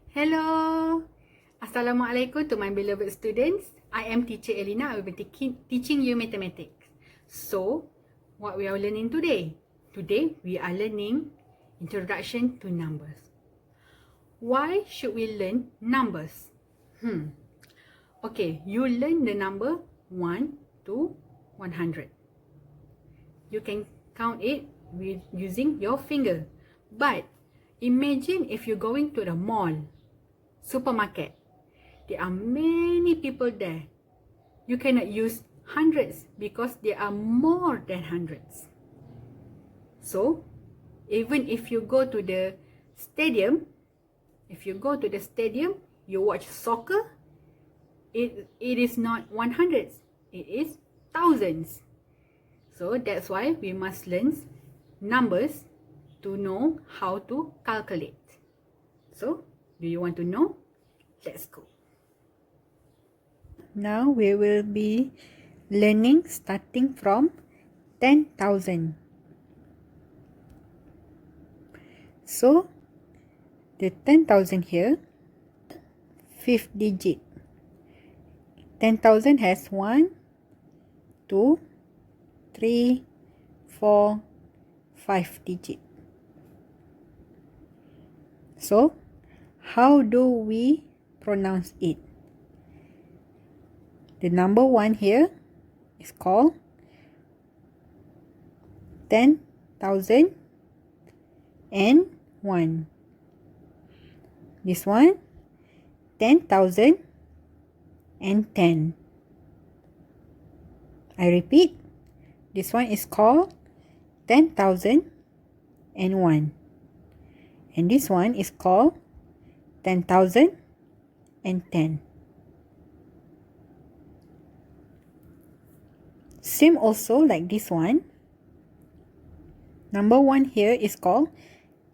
Hello. Assalamualaikum to my beloved students. I am teacher Elina. I will be teaching you mathematics. So, what we are learning today? Today, we are learning introduction to numbers. Why should we learn numbers? Okay, you learn the number 1 to 100. You can count it with using your finger. But imagine if you're going to the mall, supermarket. There are many people there. You cannot use hundreds because there are more than hundreds. So, even if you go to the stadium, you watch soccer, it is not 100s, it is thousands. So that's why we must learn numbers to know how to calculate. So, do you want to know? Let's go. Now we will be learning starting from 10,000. So, the 10,000 here, fifth digit. 10,000 has 1, 2, 3, 4, 5 digit. So, how do we pronounce it? The number 1 here is called 10,001. This one, 10,010. I repeat, this one is called 10,001. And this one is called 10,010. Same also like this one. Number 1 here is called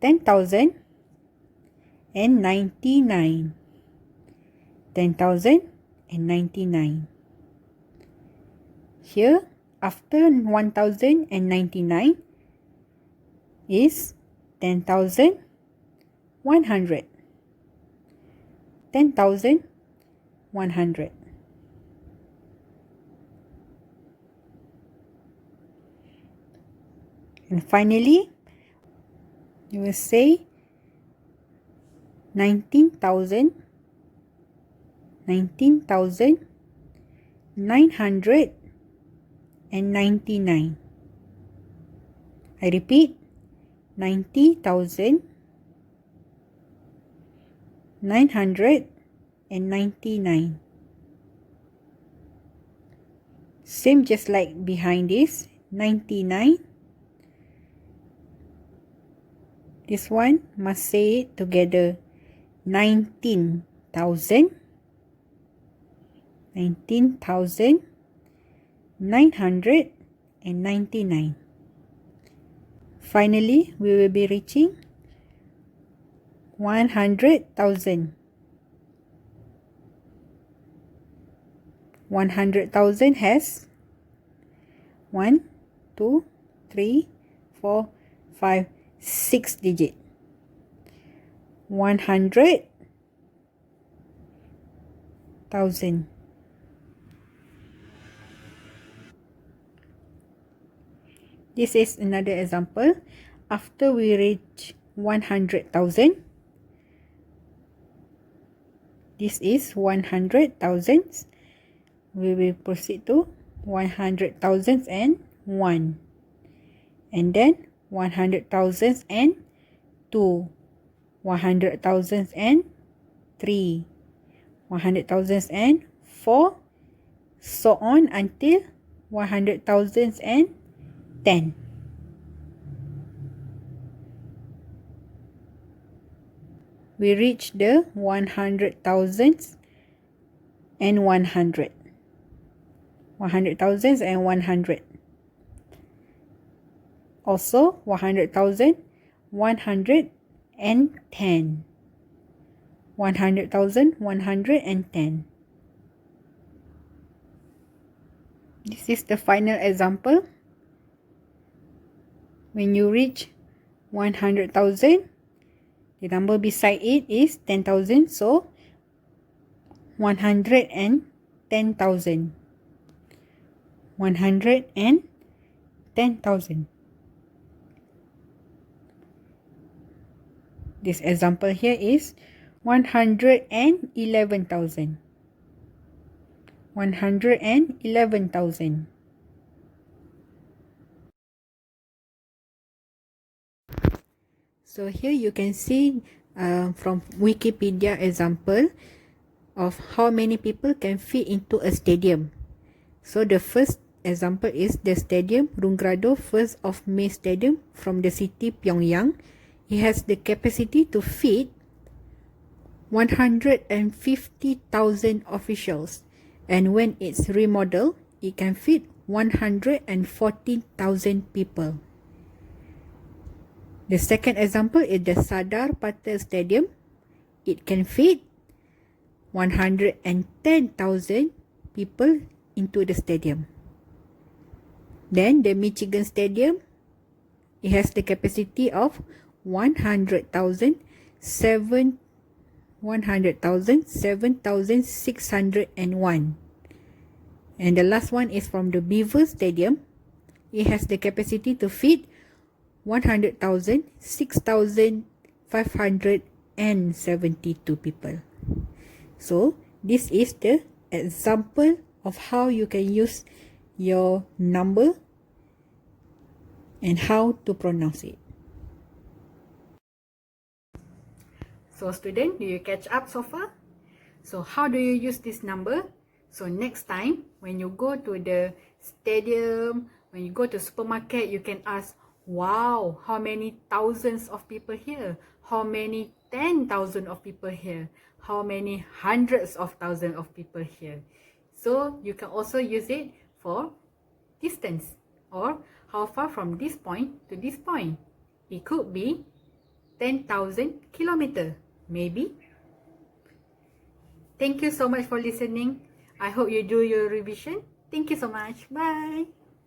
10,099. 10,099. Here, after 1,099 is 10,100. 10,100. And finally, you will say 19,999. I repeat, 90,999. Same just like behind this, 99. This one must say it together. 19,000. 19,999. Finally, we will be reaching 100,000. 100,000 has 1, 2, 3, 4, 5, 6 digit. 100,000. This is another example. After we reach 100,000, this is 100,000. We will proceed to 100,001. And then 100,002. 100,003. 100,004. So on until 100,010. We reach the 100,000s and 100. 100,000s and 100. Also 100,000, 110. 100,110. This is the final example. When you reach 100,000, The number beside it is 10,000. So 110,000. 110,000. This example here is 111,000. 111,000. So here you can see from Wikipedia example of how many people can fit into a stadium. So the first example is the stadium Runggrado 1st of May Stadium from the city Pyongyang. It has the capacity to fit 150,000 officials, and when it's remodeled, it can fit 114,000 people. The second example is the Sardar Patel Stadium. It can fit 110,000 people into the stadium. Then the Michigan Stadium, it has the capacity of 7,601. And the last one is from the Beaver Stadium. It has the capacity to fit 6,572 people. So this is the example of how you can use your number and how to pronounce it. So student, do you catch up so far? So how do you use this number? So next time when you go to the stadium, when you go to supermarket, you can ask, wow, how many thousands of people here? How many 10,000 of people here? How many hundreds of thousands of people here? So you can also use it for distance, or how far from this point to this point. It could be 10,000 kilometers, maybe. Thank you so much for listening. I hope you do your revision. Thank you so much. Bye.